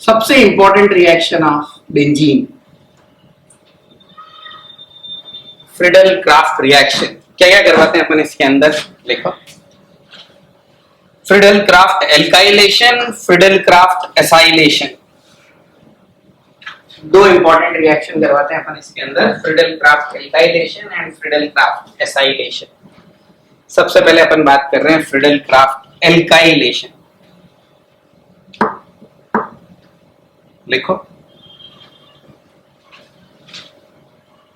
सबसे important reaction of benzene, Friedel craft reaction. क्या क्या करवाते हैं अपन इसके अंदर, लिखो। Friedel craft alkylation, Friedel Crafts acylation. दो इंपॉर्टेंट रिएक्शन करवाते हैं अपन इसके अंदर, Friedel craft alkylation and Friedel Crafts acylation. सबसे पहले अपन बात कर रहे हैं फ्रीडल क्राफ्ट एल्काइलेशन। लिखो,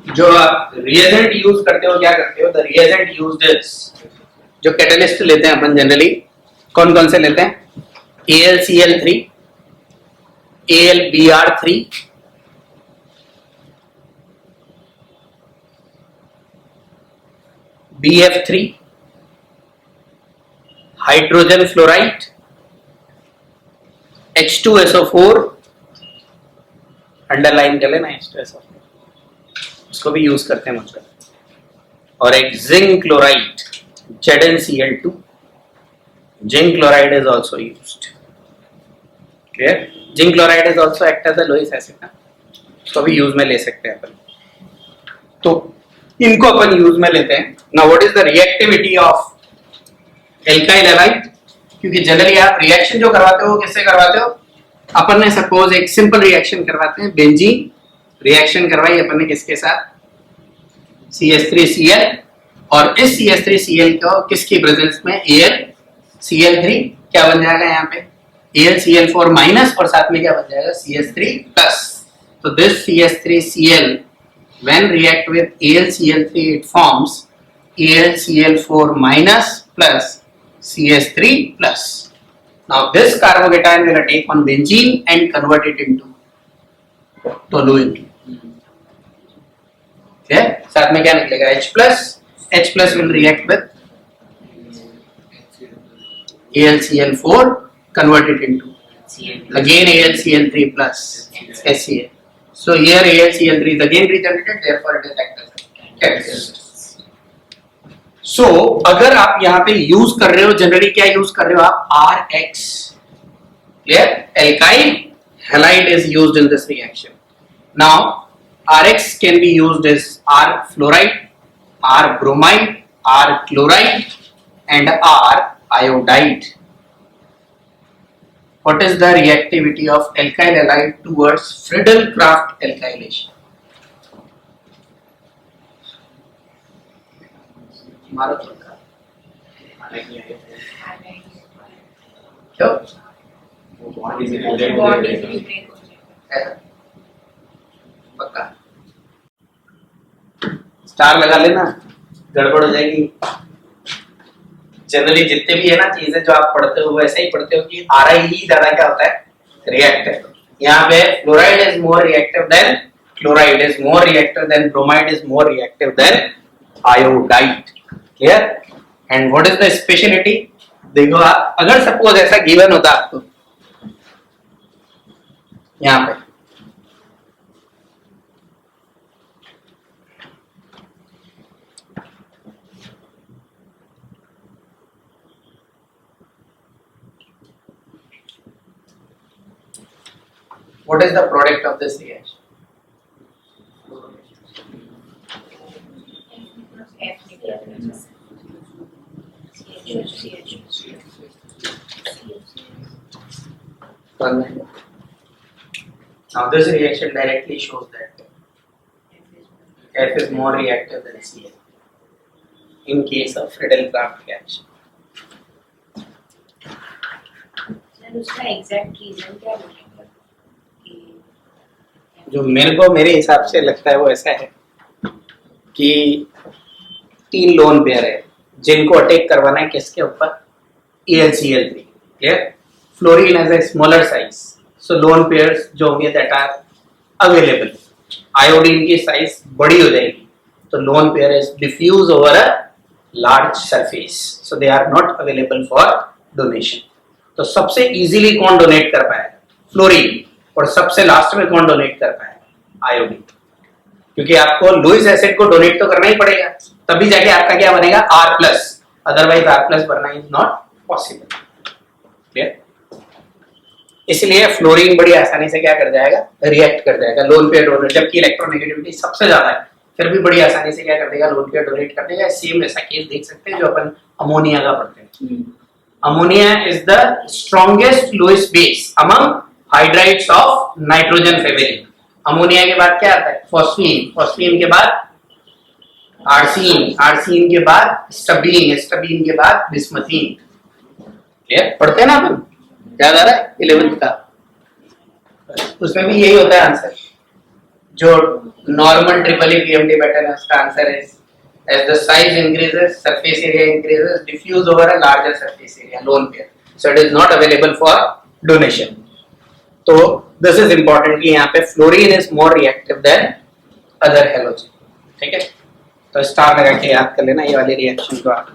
जो आप रिएजेंट यूज करते हो, क्या करते हो? द रिएजेंट यूज्ड इज, जो कैटलिस्ट लेते हैं अपन जनरली, कौन कौन से लेते हैं? AlCl3, AlBr3, BF3, hydrogen fluoride, H2SO4, underline कर लेना H2SO4, उसको भी यूज करते हैं मुझे, और एक zinc chloride ZnCl2, zinc chloride is also used. Clear? Zinc chloride is also act as a Lewis acid, उसको भी यूज में ले सकते हैं अपन, तो इनको अपन यूज में लेते हैं। Now what is the reactivity of alkyl halide? क्योंकि जनरली आप रिएक्शन जो करवाते हो किससे करवाते हो? अपन ने सपोज एक सिंपल रिएक्शन करवाते हैं, बेंजीन रिएक्शन करवाई अपन ने किसके साथ? CH3Cl, और इस CH3Cl को किसकी प्रेजेंस में? AlCl3 क्या बन जाएगा यहाँ पे? AlCl4 माइनस, और साथ में क्या बन जाएगा? CH3 plus. तो this CH3Cl when react with AlCl3 it forms AlCl4 minus plus CH3 plus. Now this carbocation will take on benzene and convert it into toluene. Okay? साथ में क्या निकलेगा? H plus. H plus will react with AlCl4, convert it into again AlCl3 plus HCl. So here AlCl3 is again regenerated, therefore it is act as a catalyst. So अगर आप यहाँ पे use कर रहे हो, जनरली क्या use कर रहे हो आप? RX. Clear? Alkyl halide is used in this reaction. Now RX can be used as R fluoride, R bromide, R chloride and R iodide. What is the reactivity of alkyl halide towards Friedel-Crafts alkylation? क्यों? पक्का star लगा लेना, गड़बड़ हो जाएगी। Generally जितने भी है ना चीजें जो आप पढ़ते हो वैसे ही पढ़ते हो कि RI ही ज्यादा क्या होता है? रिएक्टिव। यहाँ पे fluoride is more reactive than chloride, is more reactive than bromide, is more reactive than iodide. Clear? And what is the speciality? देखो आप, अगर सपोज ऐसा गिवन होता आपको यहाँ पे, what is the product of this reaction? Now this reaction directly shows that F is more reactive than Cl in case of Friedel-Crafts reaction. उसका exact reason क्या बोलेंगे? जो मेरे हिसाब से लगता है वो ऐसा है कि 3 लोन पेयर है जिनको अटैक करवाना है किसके ऊपर? AlCl3. Clear? Fluorine has a smaller size, so lone pairs जो होंगे दैट आर अवेलेबल, आयोडीन की साइज बड़ी हो जाएगी, तो lone pair is diffuse over a large surface, so they are not available for donation. तो सबसे इजीली कौन डोनेट कर पाएगा? फ्लोरीन। और सबसे लास्ट में कौन डोनेट कर पाएगा? आयोडीन। क्योंकि आपको लुईस एसिड को डोनेट तो करना ही पड़ेगा, तभी जाके आपका क्या बनेगा? R+, अदरवाइज R+ बनना इज नॉट पॉसिबल। क्लियर? इसलिए फ्लोरीन बड़ी आसानी से क्या कर जाएगा, रिएक्ट कर जाएगा लोन पेयर डोनेट, जबकि इलेक्ट्रोनेगेटिविटी सबसे ज्यादा है, फिर भी बड़ी आसानी से क्या कर देगा, लोन पेयर डोनेट कर देगा। सेम ऐसा केस देख सकते हैं जो अपन अमोनिया का पढ़ते हैं। Ammonia is the strongest lowest base among hydrides of nitrogen family. Ammonia के बाद क्या आता है, फॉस्फीन, फॉस्फीन के बाद आर्सीन, आर्सीन के बाद स्टबीन, स्टबीन के बाद बिस्मथीन। क्लियर, पढ़ते हैं ना अपन, याद आ रहा है 11th का, उसमें भी यही होता है आंसर। जो normal triple E PMD pattern है उसका आंसर है as the size increases surface area increases diffuse over a larger surface area lone pair, so it is not available for donation। तो this is important कि यहाँ पे fluorine is more reactive than other halogen। ठीक है, तो star लगा के याद कर लेना ये वाली रिएक्शन को आप।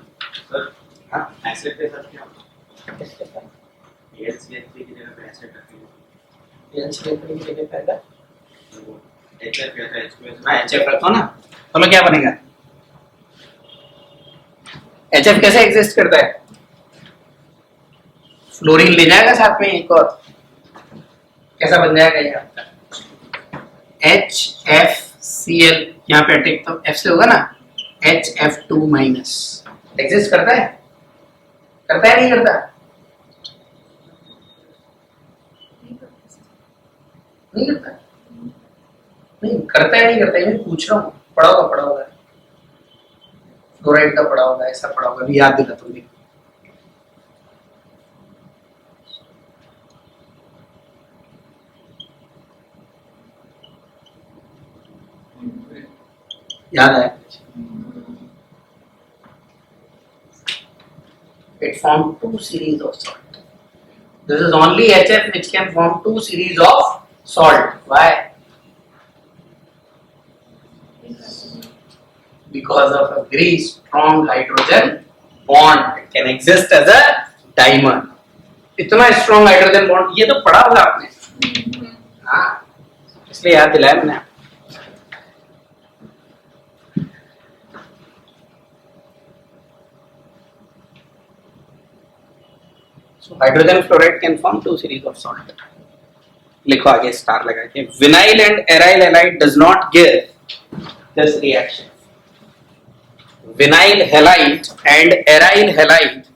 हाँ एसिड के साथ क्या होता है? HCl3 की जगह पे एसिड रखेंगे। HCl3 की जगह पे HF या H2S ना HF रखो ना, तो क्या बनेगा, HF कैसे एग्जिस्ट करता है, फ्लोरीन ले जाएगा साथ में एक और, कैसा बन जाएगा ये आपका HFCl, यहाँ पे अटैक तो F से होगा ना, HF2 माइनस एग्जिस्ट करता है, करता है नहीं करता, नहीं करता, नहीं करता है नहीं करता है, मैं पूछ रहा हूँ, पढ़ा होगा फ्लोराइड का पढ़ा होगा, ऐसा पढ़ा होगा, याद दिला तुम भी। याद है, it formed 2 series of salt. This is only HF which can form 2 series of salt. Why? Because of a very strong hydrogen bond, it can exist as a dimer। इतना स्ट्रॉन्ग हाइड्रोजन बॉन्ड, ये तो पढ़ा होगा आपने, हाँ इसलिए याद दिलाया मैंने। So hydrogen fluoride can form 2 series of salt। लिखो आगे स्टार लगा के, vinyl and aryl halide does not give this reaction। vinyl halide and aryl halide,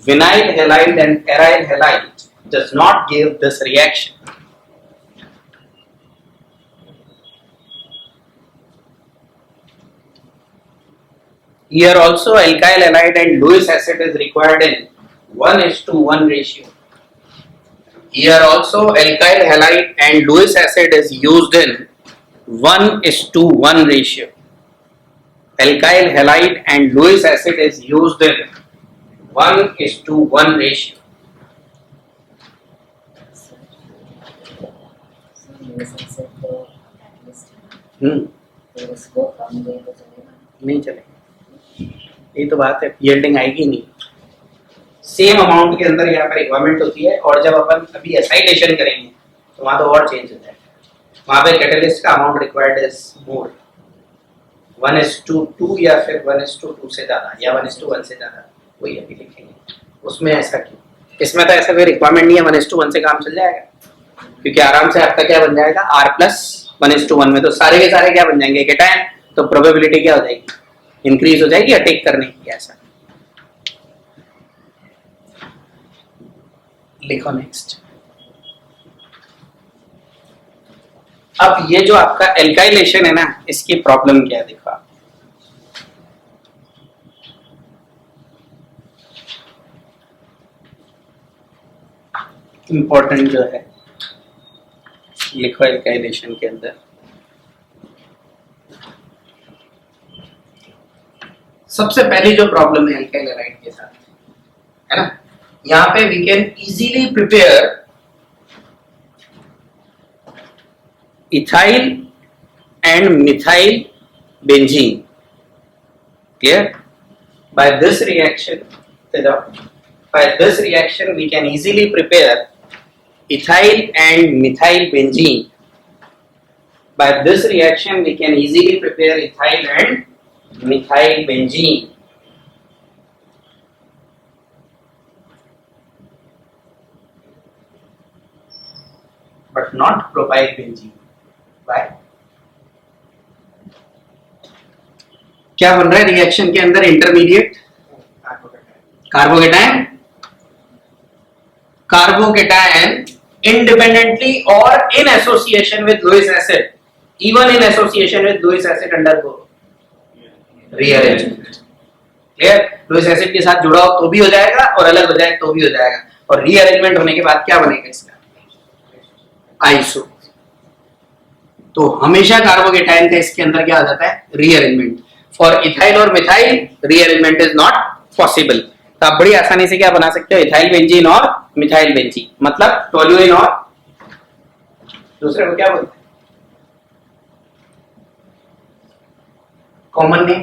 vinyl halide and aryl halide does not give this reaction। Here also alkyl halide and Lewis acid is required in 1:1 ratio। Here also alkyl halide and Lewis acid is used in 1:1 ratio। Alkyl halide and Lewis acid is used in 1:1 ratio। तो उसको कम दे तो चलेगा, नहीं चलेगा, ये तो बात है, यील्डिंग आएगी नहीं। सेम अमाउंट के अंदर यहाँ पर रिक्वायरमेंट होती है, और जब अपन अभी एसाइलेशन करेंगे तो वहाँ तो और चेंज हो जाएगा, वहाँ पे कैटलिस्ट का अमाउंट रिक्वायर्ड इज मोर, 1:2 या फिर 1:2 से ज्यादा या 1:1 से ज्यादा, वही अभी लिखेंगे। उसमें ऐसा क्यों, इसमें तो ऐसा कोई रिक्वायरमेंट नहीं है, 1:1 से काम चल जाएगा, क्योंकि आराम से आपका क्या बन जाएगा, R+1:1 में तो सारे के सारे क्या बन जाएंगे, केटायन, तो प्रोबेबिलिटी क्या हो जाएगी, इंक्रीज हो जाएगी अटैक करने की। ऐसा लिखो नेक्स्ट। अब ये जो आपका एल्काइलेशन है ना, इसकी प्रॉब्लम क्या है देखो आप, इंपॉर्टेंट जो है लिखो एल्काइलेशन के अंदर, सबसे पहली जो प्रॉब्लम है एल्काइल हैलाइड के साथ, है ना, यहाँ पे we can easily prepare ethyl and methyl benzene। Clear? By this reaction we can easily prepare ethyl and methyl benzene। By this reaction we can easily prepare ethyl and methyl benzene। but not propyl benzene. Why? क्या बन रहा है reaction के अंदर? Intermediate carbocation, carbocation independently or in association with Lewis acid, even in association with Lewis acid undergo rearrangement. Clear? Lewis acid के साथ जुड़ा हो तो भी हो जाएगा और अलग हो जाए तो भी हो जाएगा, और रीअरेंजमेंट होने के बाद क्या बनेगा इसका? आइसो। तो हमेशा कार्बोकेटायन का इसके अंदर क्या आ जाता है? रीअरेंजमेंट। फॉर इथाइल और methyl rearrangement is not possible. तो आप बड़ी आसानी से क्या बना सकते हो? इथाइल बेंजीन और मिथाइल बेंजीन, मतलब टोल्यूइन और दूसरे को क्या बोलते हैं? कॉमन नेम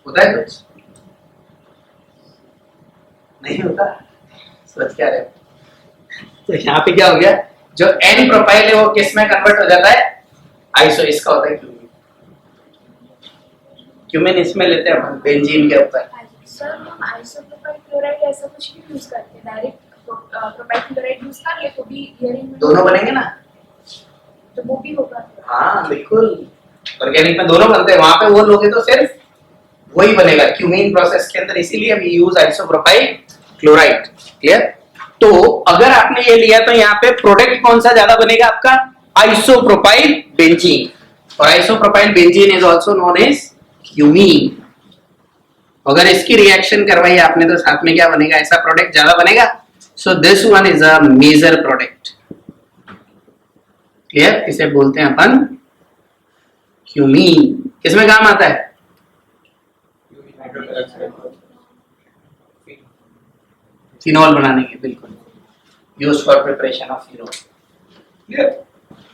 होता है कुछ? नहीं होता, सोच क्या रहे हो? तो यहाँ पे क्या हो गया? जो एन प्रोपाइल है वो किस में कन्वर्ट हो जाता है? आइसो। इसका होता है क्यूमिन। क्यूमिन इसमें लेते हैं हम बेंजीन के ऊपर। सर हम आइसोप्रोपाइल क्लोराइड ऐसा कुछ भी यूज करते हैं, डायरेक्ट प्रोपाइल क्लोराइड यूज कर ले तो भी रीअरेंजमेंट दोनों बनेंगे ना? तो वो भी होगा। हाँ बिल्कुल, ऑर्गेनिक में दोनों बनते हैं। वहां पे वो लोगे तो सिर्फ वही बनेगा क्यूमीन प्रोसेस के अंदर, इसीलिए हम यूज आइसोप्रोपाइल क्लोराइड। क्लियर? तो अगर आपने ये लिया तो यहाँ पे प्रोडक्ट कौन सा ज्यादा बनेगा आपका? आइसोप्रोपाइल बेंजीन, और isopropyl benzene is also known as cumene. अगर इसकी रिएक्शन करवाई आपने तो साथ में क्या बनेगा? ऐसा प्रोडक्ट ज्यादा बनेगा। So this one is a major product. Clear? इसे बोलते हैं अपन क्यूमीन। किसमें काम आता है? फिनॉल बनाने के, बिल्कुल, use for preparation of phenol.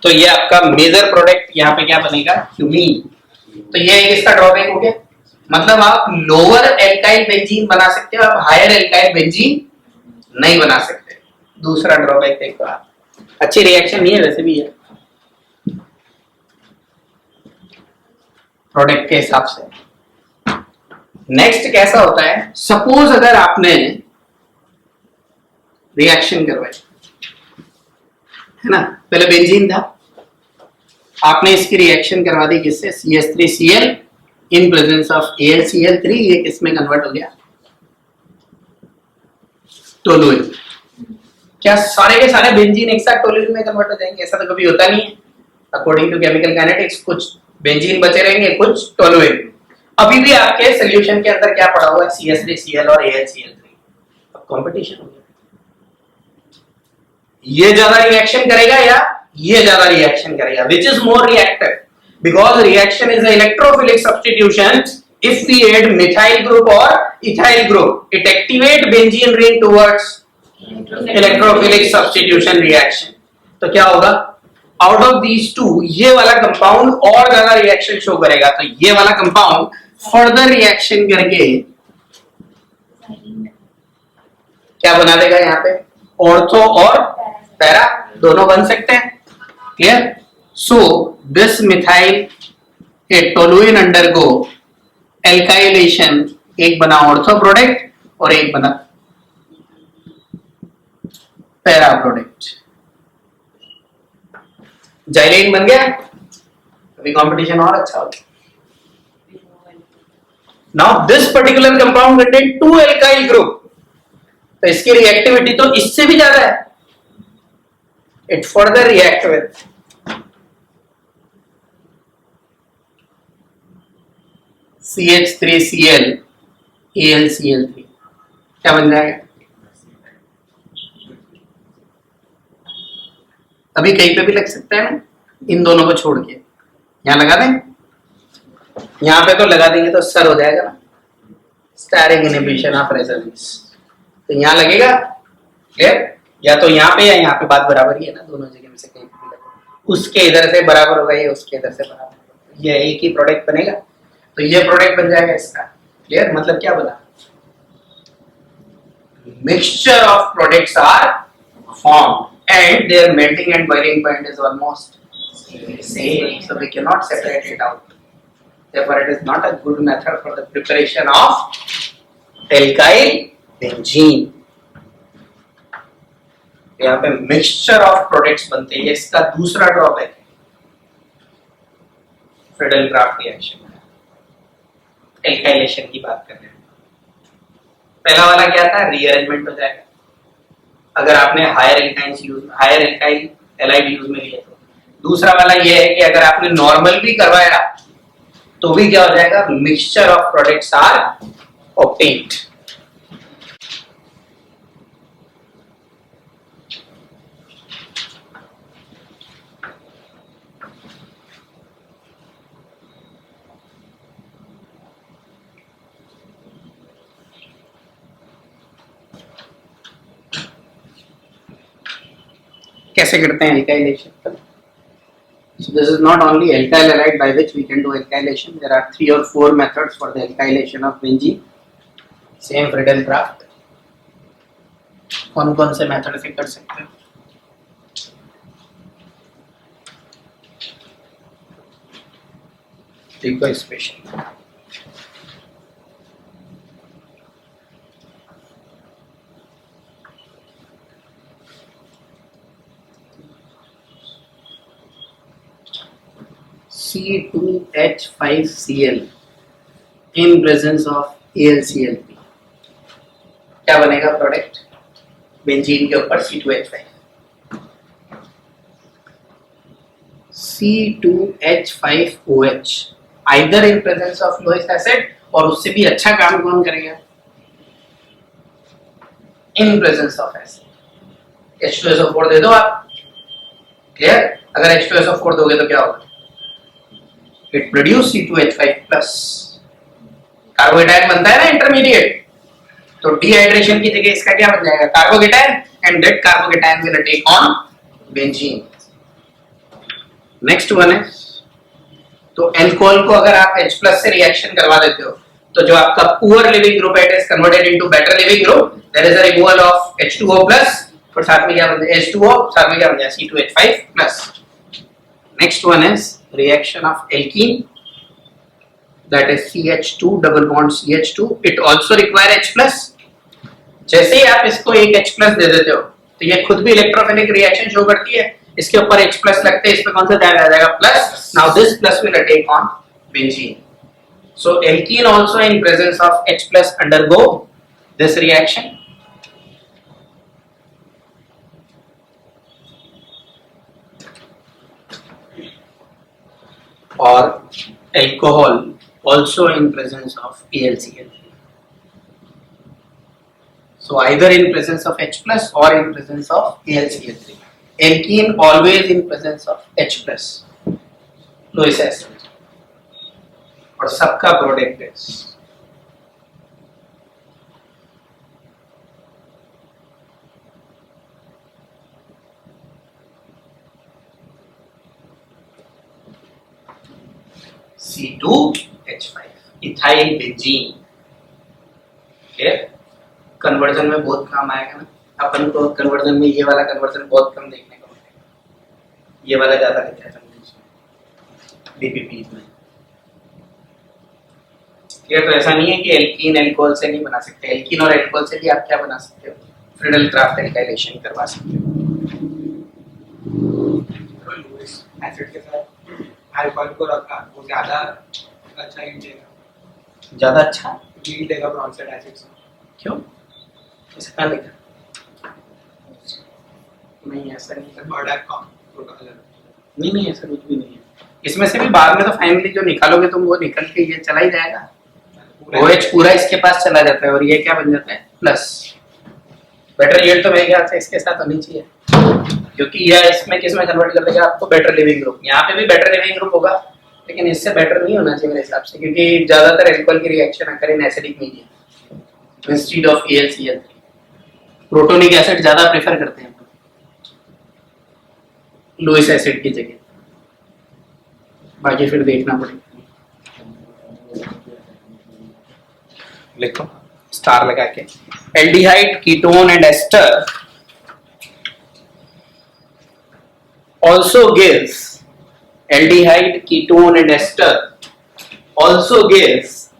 तो ये आपका मेजर प्रोडक्ट यहाँ पे क्या बनेगा? क्यूमीन। तो ये इसका ड्रॉबैक हो गया, मतलब आप लोअर एल्काइल बेंजीन बना सकते हो, आप हायर एल्काइल बेंजीन नहीं बना सकते। दूसरा ड्रॉबैक देखो आप, अच्छी रिएक्शन नहीं है वैसे भी है प्रोडक्ट के हिसाब से। नेक्स्ट कैसा होता है? सपोज अगर आपने रिएक्शन करवाई है ना, पहले बेंजीन था, आपने इसकी रिएक्शन करवा दी किससे? CH3Cl in presence of AlCl3, ये किसमें कन्वर्ट हो गया? टोलुइन। क्या सारे के सारे बेंजीन एक साथ टोलुइन में कन्वर्ट हो जाएंगे? ऐसा तो कभी होता नहीं है। अकॉर्डिंग टू केमिकल काइनेटिक्स कुछ बेंजीन बचे रहेंगे, कुछ टोलुइन। अभी भी आपके सोल्यूशन के अंदर क्या पड़ा हुआ है? CH3Cl और AlCl3। अब कंपटीशन हो गया, ये ज्यादा रिएक्शन करेगा या ये ज्यादा रिएक्शन करेगा? Which is more reactive? Because reaction is electrophilic substitution. If we add methyl group और ethyl group, it activate benzene ring towards electrophilic substitution reaction. तो क्या होगा? आउट ऑफ दीज टू ये वाला कंपाउंड और ज्यादा रिएक्शन शो करेगा, तो ये वाला कंपाउंड फर्दर रिएक्शन करके क्या बना देगा? यहाँ पे ऑर्थो और पैरा दोनों बन सकते हैं। Clear? So this methyl toluene undergo alkylation, एक बना ऑर्थो प्रोडक्ट और एक बना पैरा प्रोडक्ट। जाइलिन बन गया, अभी कंपटीशन और अच्छा होगा। Now this particular compound contain 2 alkyl group, तो इसकी रिएक्टिविटी तो इससे भी ज्यादा है। It further react with CH3Cl AlCl3, क्या बन जाएगा? अभी कहीं पे भी लग सकता है ना, इन दोनों को छोड़ के यहां लगा दें, यहां पे तो लगा देंगे तो सर हो जाएगा ना, स्टेरिक इनहिबिशन ऑफ रेजोनेंस। तो यहां लगेगा। क्लियर? या तो यहाँ पे या यहाँ पे, बात बराबर ही है ना, दोनों जगह में से कहीं पे भी लगा। उसके इधर से बराबर होगा, ये उसके इधर से बराबर होगा, ये एक ही प्रोडक्ट बनेगा, तो ये प्रोडक्ट बन जाएगा इसका। क्लियर? मतलब क्या बना? Mixture of products are formed and their melting and boiling point is almost same, so we cannot separate it out. Therefore, it is not a good method for the preparation of alkyl benzene. यहाँ पे mixture of products बनते हैं, ये इसका दूसरा drawback है Friedel craft reaction का। Alkylation की बात कर रहे हैं। पहला वाला क्या था, रीअरेंजमेंट हो जाएगा अगर आपने हायर एल्काइल एलाइड यूज में लिया तो। दूसरा वाला ये है कि अगर आपने नॉर्मल भी करवाया तो भी क्या हो जाएगा, mixture of products are obtained. कैसे करते हैं alkylation? So this is not only alkyl halide by which we can do alkylation. There are 3 or 4 methods for the alkylation of benzene. Same Friedel Crafts. कौन-कौन से method से कर सकते हैं? देखो special C2H5Cl in presence of AlCl3 क्या बनेगा product? Benzene के ऊपर C2H5, C2H5OH either in presence of Lewis acid, और उससे भी अच्छा काम कौन करेगा? In presence of acid। H2SO4 दे दो आप, क्लियर? अगर H2SO4 दोगे तो क्या होगा? It produce C2H5 plus carbocation बनता है ना इंटरमीडिएट, तो डिहाइड्रेशन की जगह इसका क्या बन जाएगा, carbocation, and that carbocation will take on benzene. Next one है, तो अल्कोहल को अगर आप H प्लस से रिएक्शन करवा देते हो तो जो आपका पुअर लिविंग ग्रुप है it is converted into better leaving group, there is a removal of H2O plus और साथ में क्या बन जाए H2O, साथ में क्या बन जाए C2H5 plus. Next one is reaction of alkene, that is CH2 double bond CH2, it also require H plus। जैसे ही आप इसको एक H plus दे देते हो तो ये खुद भी इलेक्ट्रोफिलिक रिएक्शन शो करती है, इसके ऊपर H plus लगते हैं, इसमें कौन सा आ जाएगा plus. Now this plus will attack on benzene, so alkene also in presence of H plus undergo this reaction। or alcohol also in presence of AlCl3। So either in presence of H plus or in presence of AlCl3। Alkene always in presence of H plus, Lewis acid, और सबका product है C2H5 ethyl benzene. Conversion में बहुत काम आएगा ना, अपन को conversion में ये वाला कन्वर्जन बहुत कम देखने को मिलेगा, ये वाला ज्यादा दिखता है बीपीपी में। ये तो ऐसा नहीं है कि एल्कीन अल्कोहल से नहीं बना सकते, एल्कीन और अल्कोहल से भी आप क्या बना सकते हो, फ्रीडल क्राफ्ट एल्काइलेशन करवा सकते हो। एसिड के साथ अल्कोहल को रखा वो ज्यादा अच्छा ही देगा, ज्यादा अच्छा यील्ड देगा ब्रोंसाइड एसिड से। क्यों, ऐसा क्या लिखा? नहीं ऐसा नहीं है, बड़ा कम अलग नहीं ऐसा कुछ भी नहीं है। इसमें से भी बाद में तो फाइनली जो निकालोगे तुम वो निकल के ये चला ही जाएगा, OH पूरा इसके पास चला जाता है और ये क्या बन जाता है प्लस। बेटर यील्ड तो मेरे ख्याल से इसके साथ होनी चाहिए, क्योंकि यह इसमें किस में कन्वर्ट कर देगा आपको, बेटर लिविंग ग्रुप। यहाँ पे भी बेटर लिविंग ग्रुप होगा लेकिन इससे बेटर नहीं होना चाहिए मेरे हिसाब से, क्योंकि ज्यादातर अल्कोहल की reaction occur in acidic medium instead of AlCl3। Protonic acid ज्यादा प्रेफर करते हैं लुईस एसिड की जगह, बाकी फिर देखना पड़ेगा। लिखो स्टार लगा के, aldehyde ketone and ester also gives, aldehyde ketone and ester also gives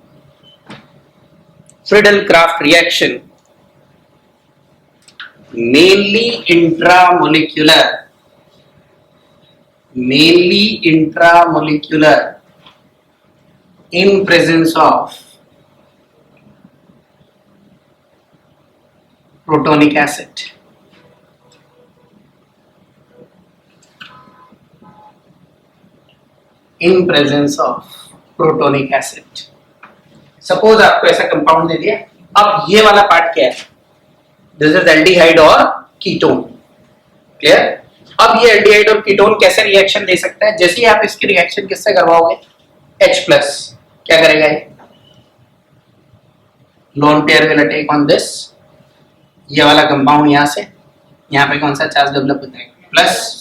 Friedel-Crafts reaction mainly intramolecular in presence of protonic acid. In presence of protonic acid. Suppose आपको ऐसा कंपाउंड दे दिया, अब ये वाला पार्ट क्या है? दिस इज एल्डिहाइड और ketone. Clear? अब ये एल्डिहाइड और कीटोन कैसे रिएक्शन दे सकता है? जैसे ही आप इसकी रिएक्शन किससे करवाओगे? H plus. क्या करेगा ये? Lone pair will attack on this. ये वाला कंपाउंड यहां से यहाँ पे कौन सा चार्ज डेवलप होता है? प्लस.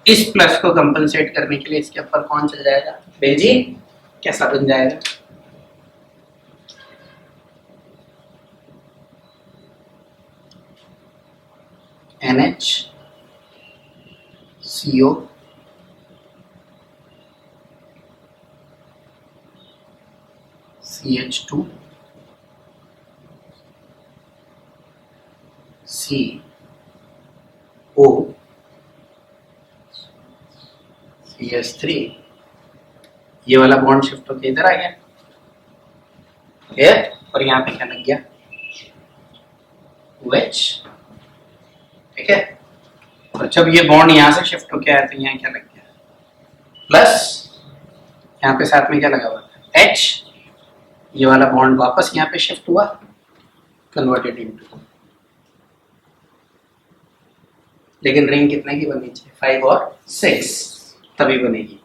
इस प्लस को कंपनसेट करने के लिए इसके ऊपर कौन चल जाएगा? बेंजीन. कैसा बन जाएगा? NH CO CH2 CO CH3. ये वाला बॉन्ड शिफ्ट होकर इधर आ गया. क्लियर? और यहाँ पे क्या लग गया? OH. ठीक है. और जब ये बॉन्ड यहाँ से शिफ्ट होके आया तो यहाँ क्या लग गया? प्लस. यहाँ पे साथ में क्या लगा हुआ था? H. ये वाला बॉन्ड वापस यहाँ पे शिफ्ट हुआ, कन्वर्टेड इनटू. लेकिन रिंग कितने की बननी चाहिए? 5 और 6 तभी बनेगी.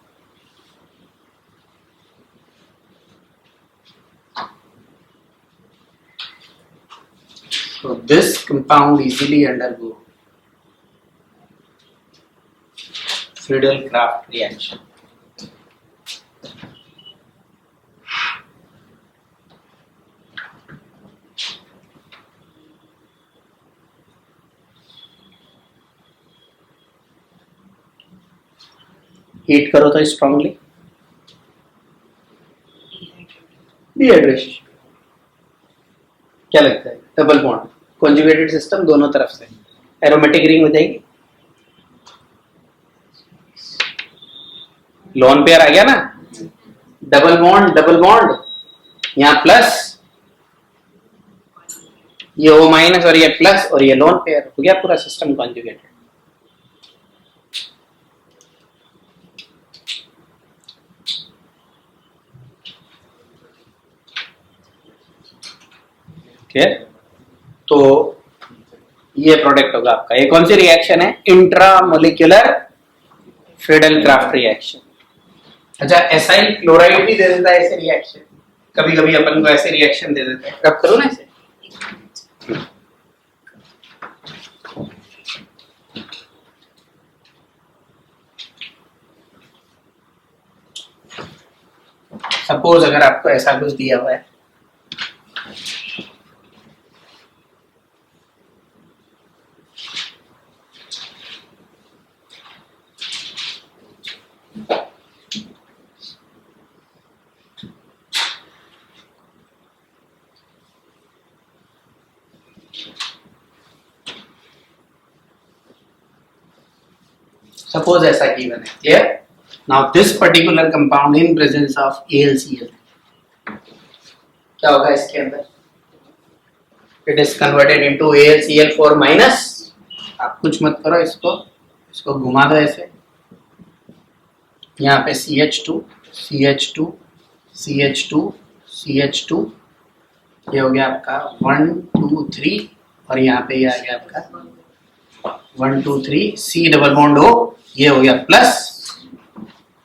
So this compound easily undergo Friedel-Crafts reaction. Heat करो तो स्ट्रांगली डिहाइड्रेशन. क्या लगता है? डबल बॉन्ड कॉन्जुगेटेड सिस्टम दोनों तरफ से एरोमेटिक रिंग हो जाएगी. लोन पेयर आ गया ना. डबल बॉन्ड यहाँ प्लस, ये O माइनस और ये प्लस और ये लोन पेयर हो गया. पूरा सिस्टम कॉन्जुगेटेड. क्लियर? तो ये प्रोडक्ट होगा आपका. ये कौन सी रिएक्शन है? Intramolecular Friedel-Crafts reaction. अच्छा, एसाइल क्लोराइड भी दे देता है ऐसे रिएक्शन. कभी कभी अपन को ऐसे रिएक्शन दे देता है. रब करो ना ऐसे. सपोज अगर आपको ऐसा कुछ दिया हुआ है, suppose ऐसा given है. Clear? Now this particular compound in presence of AlCl, क्या होगा इसके अंदर? It is converted into AlCl4 minus. आप कुछ मत करो, इसको घुमा दो ऐसे. यहाँ पे CH2 CH2 CH2 CH2, ये हो गया आपका 1 2 3 और यहाँ पे ये आ गया आपका 1 2 3 C डबल बॉन्ड O, ये हो गया प्लस.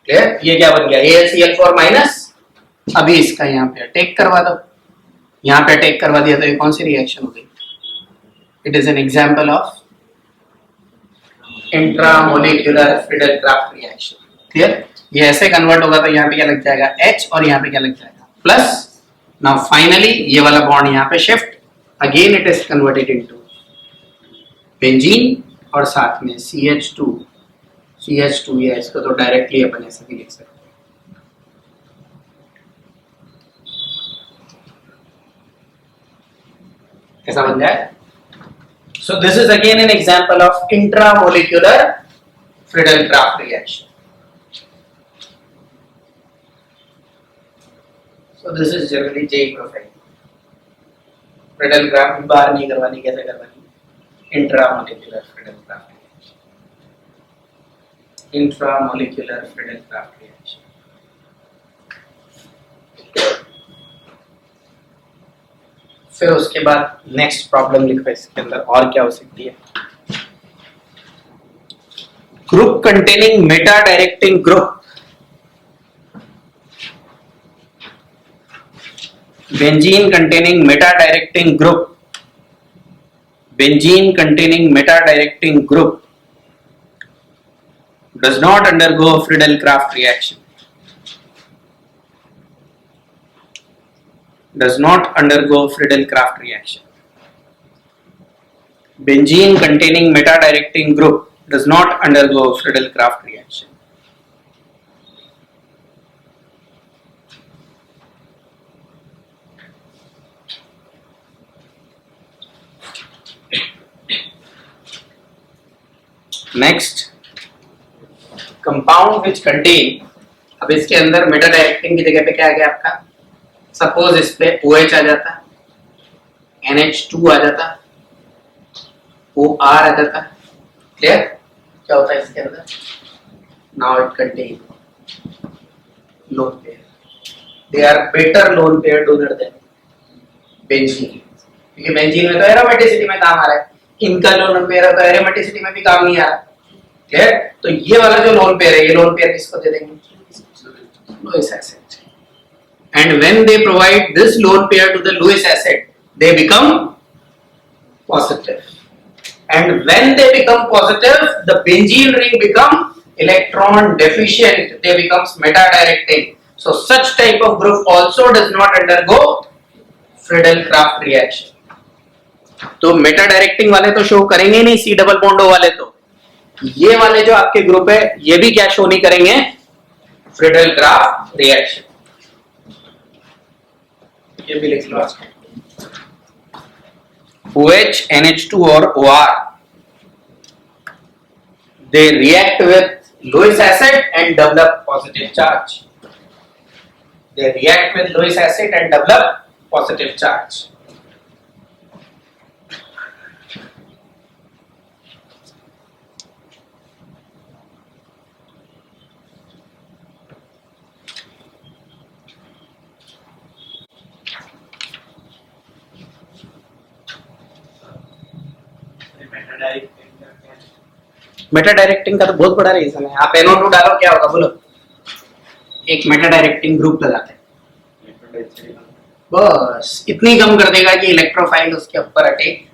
क्लियर? ये क्या बन गया? AlCl4 minus. अभी इसका यहाँ पे अटैक करवा दो. यहाँ पे अटैक करवा दिया तो ये कौन सी रिएक्शन हो गई? It is an example of intramolecular Friedel-Crafts reaction. Clear? ये ऐसे कन्वर्ट होगा तो यहाँ पे क्या लग जाएगा? H और यहाँ पे क्या लग जाएगा? प्लस. नाउ फाइनली ये वाला बॉन्ड यहाँ पे shift, again it is converted into benzene और साथ में CH2 ये इसको तो डायरेक्टली अपन ऐसे भी लिख सकते हैं. ऐसा बन जाए. So this is again an example of intramolecular Friedel-Crafts reaction. So this is generally J profile. Friedel-Crafts बाहर नहीं करवानी, कैसे करवानी? Intramolecular Friedel-Crafts reaction. Intramolecular Friedel-Crafts reaction. फिर उसके बाद नेक्स्ट प्रॉब्लम लिखो इसके अंदर और क्या हो सकती है. Group containing Meta directing group. Benzene containing meta directing group. Benzene containing meta directing group does not undergo Friedel-Crafts reaction. Does not undergo Friedel-Crafts reaction. Benzene containing meta directing group does not undergo Friedel-Crafts reaction. Next, compound which contain, अब इसके अंदर Meta directing की जगह पे क्या आ गया आपका? Suppose इस पे OH आ जाता, NH2 आ जाता, OR आ जाता. क्लियर? क्या होता है इसके अंदर? Now it contain lone pair. They are better lone pair donor than benzene. क्योंकि बेंजीन में तो एरोमेटिसिटी में काम आ रहा है, इनका जो लोन पेयर है तो एरोमेटिसिटी में भी काम नहीं आ रहा. क्लियर? तो ये वाला जो लोन पेयर है, ये लोन पेयर किसको दे देंगे? Lewis acid. And when they provide this lone pair to the Lewis acid, they become positive. And when they become positive, the benzene ring become electron deficient. They becomes meta directing. So such type of group also does not undergo Friedel-Crafts reaction. तो Meta directing वाले तो show करेंगे नहीं, C double bond O वाले. तो ये वाले जो आपके ग्रुप है ये भी क्या शो नहीं करेंगे? Friedel-Crafts reaction. ये भी लिख लो आज. OH, NH2 और OR, they react with Lewis acid and develop positive charge. They react with Lewis acid and develop positive charge. Meta directing का तो बहुत बड़ा रीजन है. आप NO2 डालो क्या होगा बोलो? एक मेटा डायरेक्टिंग ग्रुप लगाते हैं, बस इतनी कम कर देगा कि इलेक्ट्रोफाइल उसके ऊपर अटैक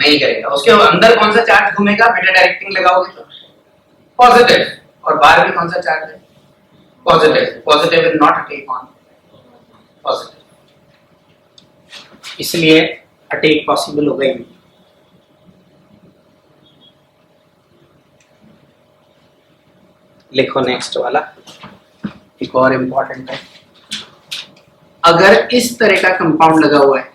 नहीं करेगा. उसके अंदर कौन सा चार्ज घूमेगा? मेटा डायरेक्टिंग लगाओगे तो पॉजिटिव, और बाहर भी कौन सा चार्ज है? Positive. Positive will not attack on positive, इसलिए अटैक पॉसिबल होगा ही नहीं. लिखो नेक्स्ट वाला, एक और इंपॉर्टेंट है. अगर इस तरह का कंपाउंड लगा हुआ है,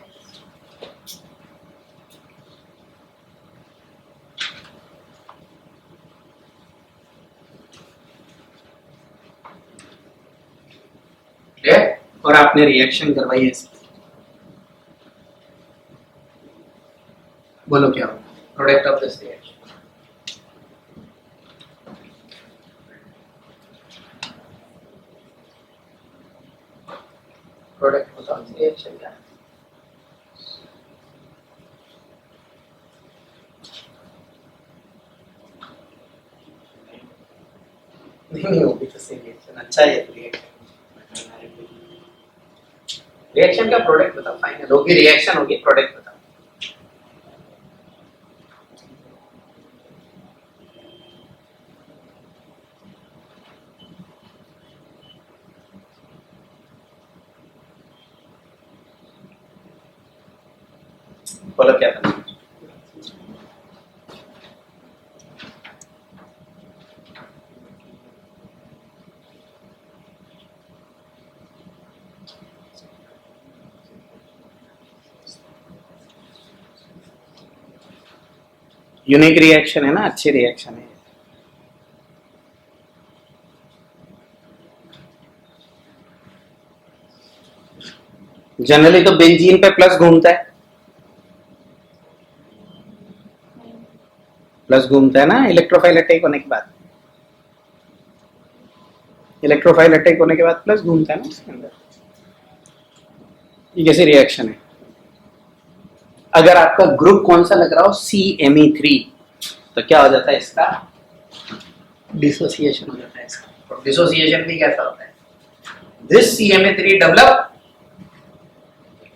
और आपने रिएक्शन करवाई है, बोलो क्या होगा product of this reaction? Product of this reaction क्या है? नहीं होगी तो सही रिएक्शन. अच्छा है रिएक्शन. रिएक्शन का प्रोडक्ट बताओ. फाइनल होगी रिएक्शन, होगी प्रोडक्ट बताओ. बोलो क्या था? यूनिक रिएक्शन है ना, अच्छी रिएक्शन है। जनरली तो बेंजीन पे प्लस घूमता है, प्लस घूमता है ना इलेक्ट्रोफाइल अटैक होने के बाद। इलेक्ट्रोफाइल अटैक होने के बाद प्लस घूमता है ना इसके अंदर। ये कैसी रिएक्शन है? अगर आपका ग्रुप कौन सा लग रहा हो, CMe3, तो क्या हो जाता है इसका? डिसोसिएशन हो जाता है इसका। और डिसोसिएशन भी कैसा होता है? This CMe3 develop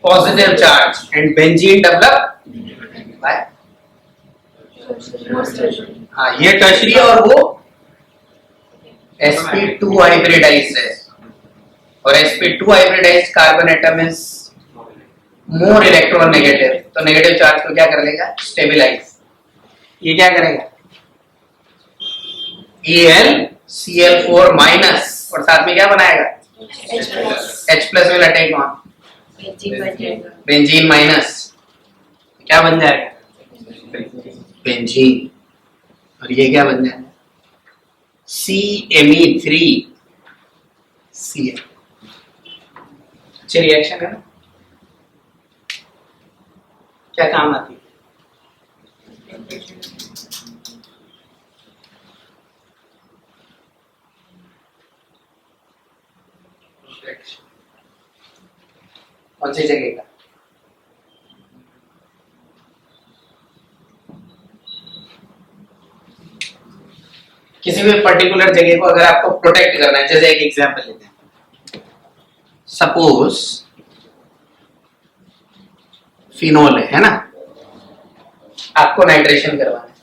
positive charge and benzene develop by, हाँ ये टर्शरी और वो sp2 हाइब्रिडाइज्ड है, और sp2 hybridised carbon atom is more electronegative, तो नेगेटिव चार्ज को क्या कर लेगा? स्टेबलाइज। ये क्या करेगा? AlCl4 माइनस, और साथ में क्या बनाएगा? H plus will attack on benzene minus, क्या बन जाएगा? बेंजीन। और ये क्या बन जाएगा? CMe3Cl। अच्छी रिएक्शन है ना? क्या काम आती है? कौन सी जगह का? किसी भी पर्टिकुलर जगह को अगर आपको प्रोटेक्ट करना है, जैसे एक एग्जांपल लेते हैं, सपोज फिनोल है ना, आपको नाइट्रेशन करवाना है।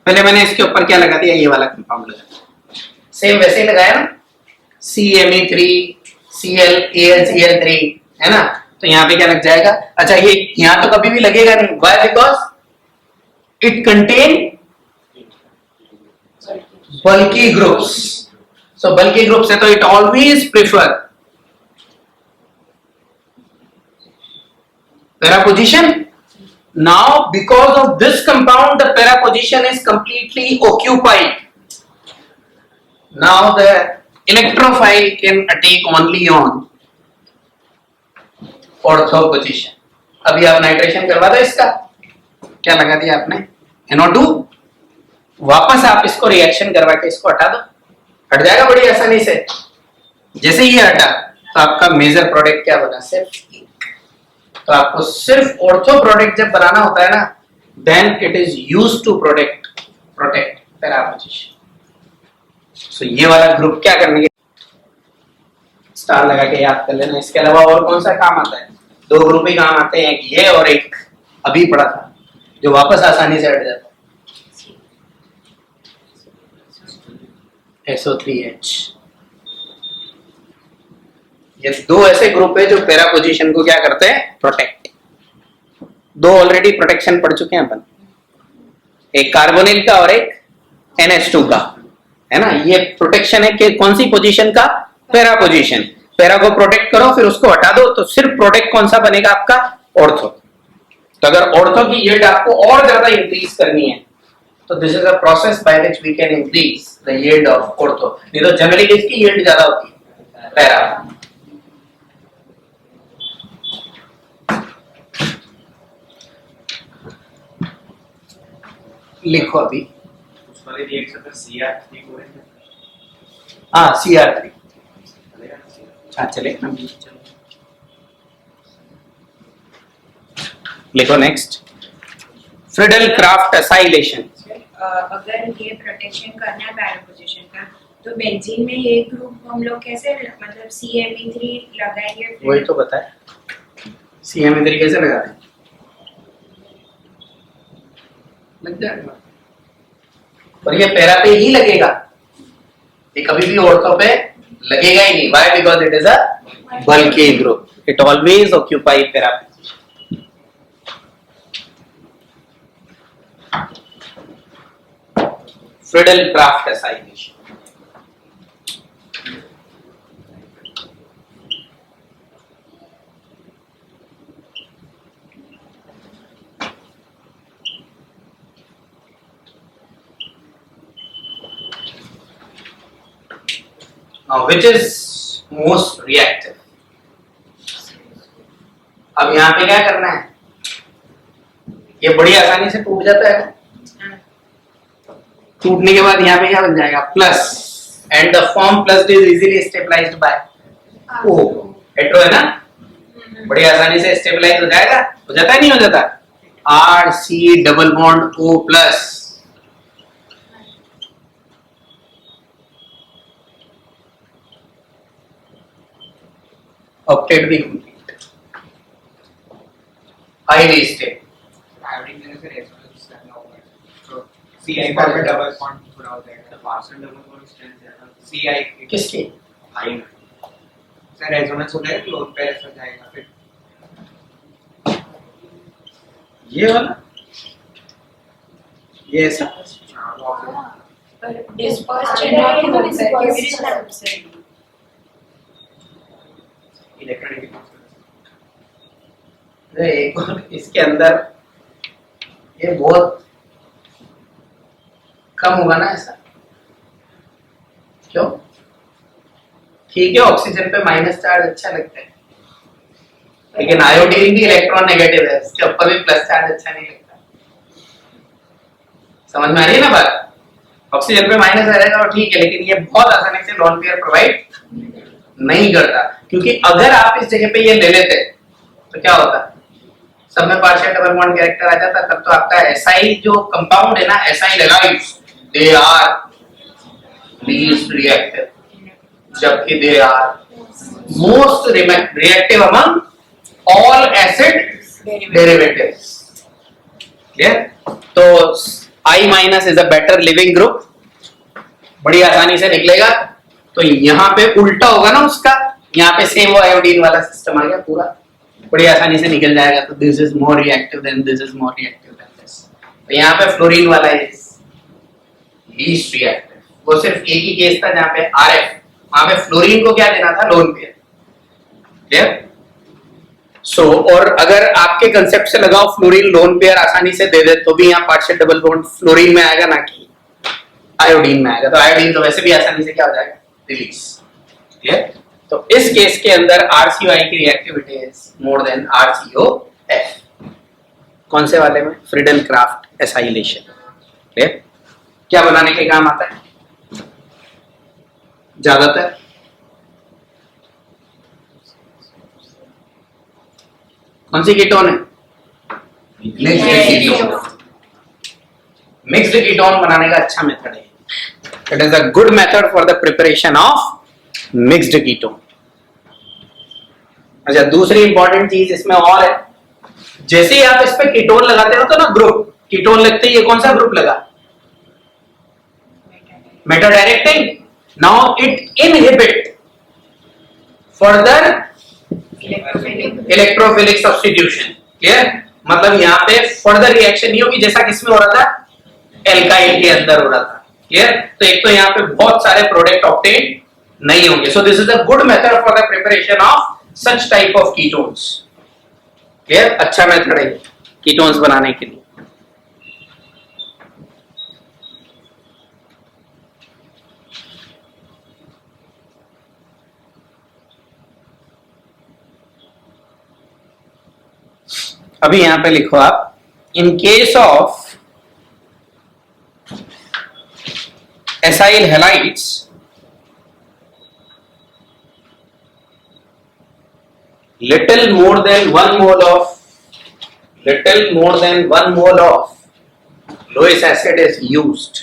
पहले मैंने इसके ऊपर क्या लगा दिया? ये वाला कंपाउंड लगा दिया। सेम वैसे ही लगाया ना, CMe3 Cl AlCl3 है ना, तो यहाँ पे क्या लग जाएगा? अच्छा ये यहाँ तो कभी भी लगेगा नहीं, why? Because it contain bulky groups. So bulky groups है तो it always prefer para position. Now because of this compound the para position is completely occupied. Now the electrophile can attack only on ortho position. अभी आप nitration करवा दो इसका, क्या लगा दिया आपने? NO2। वापस आप इसको रिएक्शन करवा के इसको हटा दो, हट जाएगा बड़ी आसानी से। जैसे ये हटा तो आपका मेजर प्रोडक्ट क्या बना? सिर्फ। तो आपको सिर्फ ऑर्थो प्रोडक्ट जब बनाना होता है ना, then it is used to protect para position. So ये वाला ग्रुप क्या करने के, स्टार लगा के याद कर लेना। इसके अलावा और कौन सा काम आता है? दो ग्रुप ही काम आते हैं, एक ये और एक अभी पड़ा था जो वापस आसानी से हट जाता है, SO3H। ये दो ऐसे ग्रुप है जो पैरा पोजीशन को क्या करते हैं? प्रोटेक्ट। दो ऑलरेडी प्रोटेक्शन पढ़ चुके हैं अपन, एक कार्बोनिल का और एक NH2 का, है ना। ये प्रोटेक्शन है कि कौन सी पोजीशन का? Para position. पैरा को प्रोटेक्ट करो फिर उसको हटा दो, तो सिर्फ प्रोटेक्ट कौन सा बनेगा आपका? ऑर्थो। तो अगर ऑर्थो की यील्ड आपको और ज्यादा इंक्रीज करनी है तो this is a process by which we can increase the yield of ortho. नहीं तो जनरली किसकी यील्ड ज्यादा होती है? पैरा। लिखो अभी, उस वाले रिएक्शन में CR3 को है, हाँ CR3। हाँ चले ना, लिखो नेक्स्ट, फ्रिडल क्राफ्ट असाइलेशन। अगर ये प्रोटेक्शन करना है पैरा पोजीशन का, तो बेंजीन में ये ग्रुप हम लोग कैसे, मतलब CMe3 लगाएंगे? वही तो बताया, CMe3 कैसे लगाते हैं? लग जाएगा, और ये पैरा पे ही लगेगा, ये कभी भी ऑर्थो पे लगेगा ही नहीं। Why? Because it is a bulky group, it always occupy para position. Friedel Crafts acylation. Now, which is most reactive? अब यहाँ पे क्या करना है? ये बड़ी आसानी से टूट जाता है। टूटने के बाद यहाँ पे क्या बन जाएगा? Plus, and the form plus is easily stabilised by O. Hetero है ना? बड़ी आसानी से स्टेबलाइज हो जाएगा। हो जाता है नहीं हो जाता? R C double bond O plus. Octet भी कंप्लीट, हाईली स्टेबल। आयोडीन देने से रेजोनेंस करना होगा, तो CI का डबल बॉन्ड पूरा हो जाएगा। पार्शियल डबल बॉन्ड स्ट्रेंथ ज्यादा CI किसकी? हाई में से रेजोनेंस हो जाएगा, लोन पेयर ऐसा जाएगा फिर। ये वाला, ये ऐसा। पर डिस्पर्स iodine चेन है तो तो disperse disperse चला। से इलेक्ट्रॉनिक एक और इसके अंदर ये बहुत कम होगा ना ऐसा? क्यों? ठीक है, ऑक्सीजन पे माइनस चार्ज अच्छा लगता है, लेकिन आयोडीन भी इलेक्ट्रॉन नेगेटिव है, इसके ऊपर भी प्लस चार्ज अच्छा नहीं लगता। समझ में आ रही है ना बात? ऑक्सीजन पे माइनस आ जाएगा और ठीक है, लेकिन ये बहुत आसानी से लोन पेयर प्रोवाइड नहीं करता, क्योंकि अगर आप इस जगह पे ये ले लेते तो क्या होता? सब में पार्शियल डबल बॉन्ड कैरेक्टर आ जाता, तब तो आपका एसआई जो कंपाउंड है ना, SI halides, they are least reactive, जबकि they are most reactive among all acid derivatives. Clear? तो I minus is a better leaving group, बड़ी आसानी से निकलेगा। तो यहाँ पे उल्टा होगा ना उसका, यहाँ पे सेम वो आयोडीन वाला सिस्टम आ गया पूरा, बड़ी आसानी से निकल जाएगा। तो this is more reactive than this is more reactive than this. तो यहाँ पे फ्लोरीन वाला इज लीस्ट रिएक्टिव। वो सिर्फ एक ही केस था जहाँ पे RF, वहां पे फ्लोरीन को क्या देना था? Lone pair. क्लियर? सो और अगर आपके कंसेप्ट से लगाओ फ्लोरीन लोन पेयर आसानी से दे दे तो भी यहाँ पार्शियल डबल बॉन्ड फ्लोरीन में आएगा, ना कि आयोडीन में आएगा। तो आयोडीन तो वैसे भी आसानी से क्या हो जाएगा? रिलीज। क्लियर? तो इस केस के अंदर RCOI की reactivity is more than RCOF। कौन से वाले में? फ्रीडन क्राफ्ट एसाइलेशन। क्लियर? क्या बनाने के काम आता है ज्यादातर? कौन सी कीटोन है? मिक्स्ड कीटोन बनाने का अच्छा मेथड है। It is a good method for the preparation of mixed ketone. अच्छा, दूसरी इंपॉर्टेंट चीज इसमें और है, जैसे ही आप इस पे कीटोन लगाते हो तो ना ग्रुप, कीटोन लगते ही ये कौन सा ग्रुप लगा? Meta directing. Now it inhibit further electrophilic substitution. Clear? मतलब यहाँ पे फर्दर रिएक्शन नहीं होगी जैसा किसमें हो रहा था? एल्काइल के अंदर हो रहा था। क्लियर? तो एक तो यहाँ पे बहुत सारे प्रोडक्ट ऑब्टेन नहीं होंगे। So this is a good method for the preparation of such type of ketones. Clear? अच्छा मेथड है कीटोन्स बनाने के लिए। अभी यहां पे लिखो आप, in case of acyl halides little more than 1 mole of Lewis acid is used.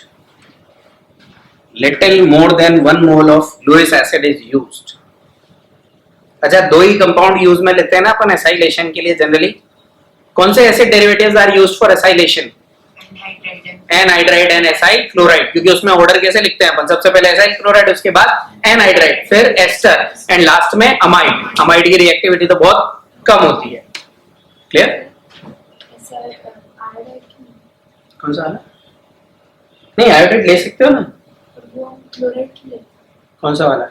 Little more than 1 mole of Lewis acid is used. अच्छा, दो ही कंपाउंड यूज में लेते हैं ना अपन एसाइलेशन के लिए जनरली। कौन से acid derivatives are used for acylation? Anhydride and acyl chloride, क्योंकि उसमें ऑर्डर कैसे लिखते हैं अपन? सबसे पहले एसाइल क्लोराइड, उसके बाद एनहाइड्राइड, फिर एस्टर एंड लास्ट में अमाइड। अमाइड की रिएक्टिविटी तो बहुत कम होती है। क्लियर? कौन सा वाला? नहीं, आयोडाइड ले सकते हो ना। कौन सा वाला?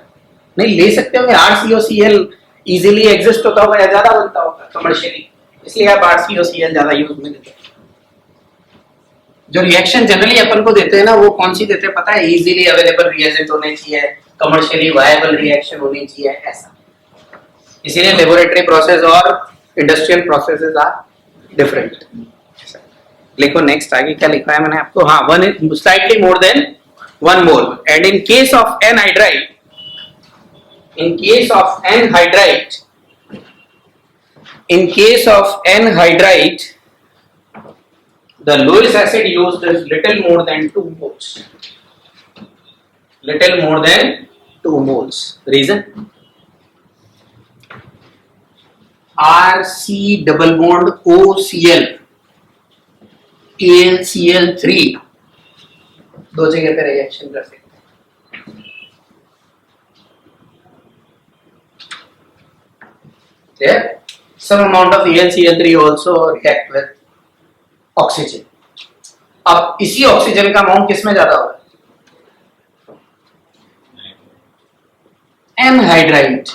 नहीं ले सकते हो। RCOCl इजीली एग्जिस्ट होता होगा या ज्यादा बनता होगा कमर्शियली, इसलिए आप RCOCl ज्यादा यूज में लेते हैं। जो रिएक्शन जनरली अपन को देते हैं ना, वो कौन सी देते हैं पता है? इजीली अवेलेबल रिएजेंट होने चाहिए, कमर्शियली वायबल रिएक्शन होनी चाहिए, ऐसा। इसीलिए लेबोरेटरी प्रोसेस और इंडस्ट्रियल प्रोसेसेस आर डिफरेंट। लिखो नेक्स्ट, आगे क्या लिखा है मैंने आपको, हाँ, one slightly more than 1 mole, and in case of anhydride, in case of anhydrite, the Lewis acid used is little more than 2 moles. Little more than 2 moles. Reason? RC double bond OCl, AlCl3 दो जगह पे reaction कर सकते हैं। There, some amount of AlCl3 also react with oxygen. अब इसी oxygen का amount किसमें ज्यादा होगा? एनहाइड्राइड,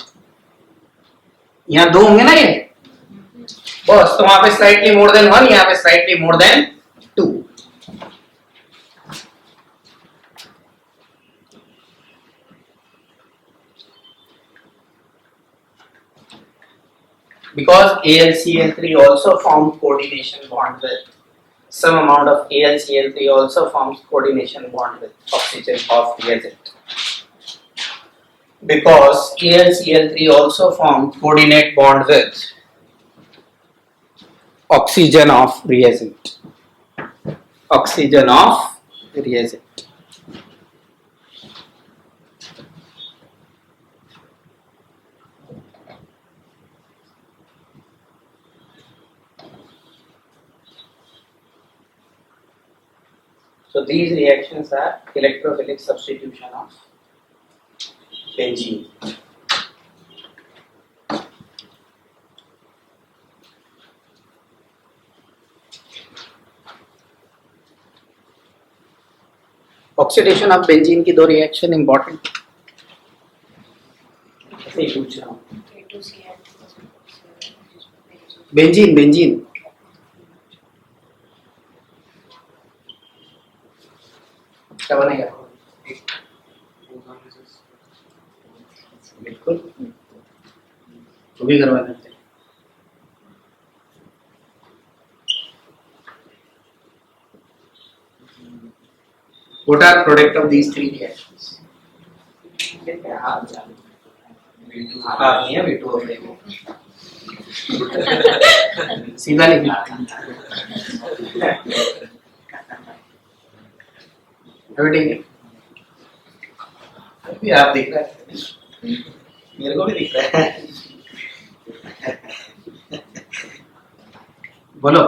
यहाँ 2 होंगे ना ये बस, तो वहां पे स्लाइटली मोर देन 1, यहाँ पे slightly more than 2। Because AlCl3 also forms coordination bond with some amount of AlCl3 also forms coordination bond with oxygen of reagent. Because AlCl3 also forms coordinate bond with oxygen of reagent. Oxygen of reagent. So these reactions are electrophilic substitution of benzene. Oxidation of benzene की 2 reaction important, ऐसे ही पूछ रहा हूँ। Benzene क्या बनेगा? बिल्कुल, वो भी करवा देते हैं। What are product of these 3 reactions? नहीं है V2O सीधा लिखना। अभी ठीक है, अभी आप दिख रहा है, मेरे को भी दिख रहा है। बोलो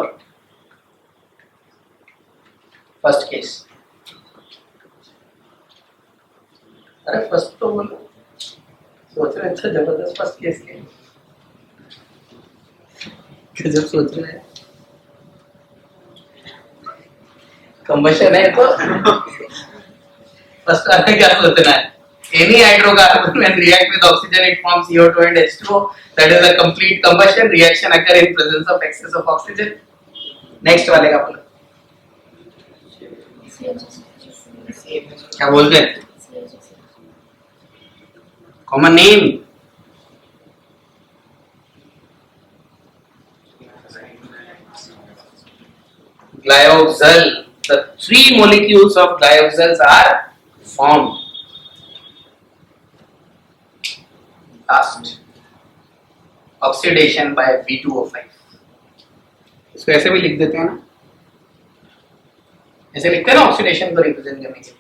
फर्स्ट केस। अरे फर्स्ट तो बोलो, सोच रहे अच्छा जबरदस्त फर्स्ट केस के, जब सोच रहे हैं कंबशन है तो फर्स्ट वाला क्या सोचना है? Any hydrocarbon when react with oxygen it forms CO2 and H2O, that is a complete combustion reaction occur in presence of excess of oxygen. Next वाले का बोलो, क्या बोलते हैं? Common name? Glyoxal. The 3 molecules of glyoxals are formed. Last, oxidation by V2O5. इसको ऐसे भी लिख देते हैं ना, ऐसे लिखते हैं ना ऑक्सीडेशन को रिप्रेजेंट करने के लिए।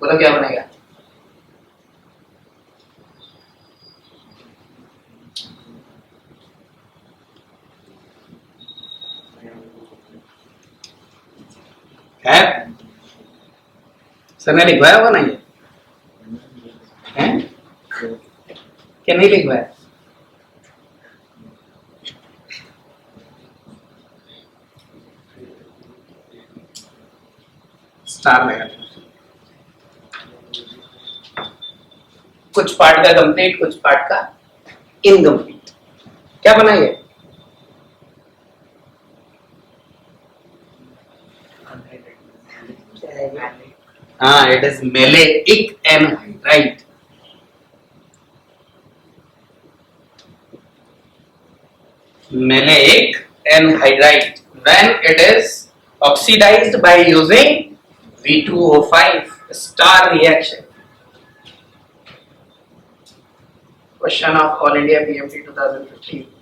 बोलो क्या बनेगा? है सर ने लिखवाया होगा ना ये, हैं? क्या नहीं लिखवाया? स्टार लगा, कुछ पार्ट का कंप्लीट, कुछ पार्ट का इनकम्प्लीट। क्या बना ये? It is maleic anhydride. Maleic anhydride when it is oxidized by using V2O5 star reaction. Question of All India PMT 2015.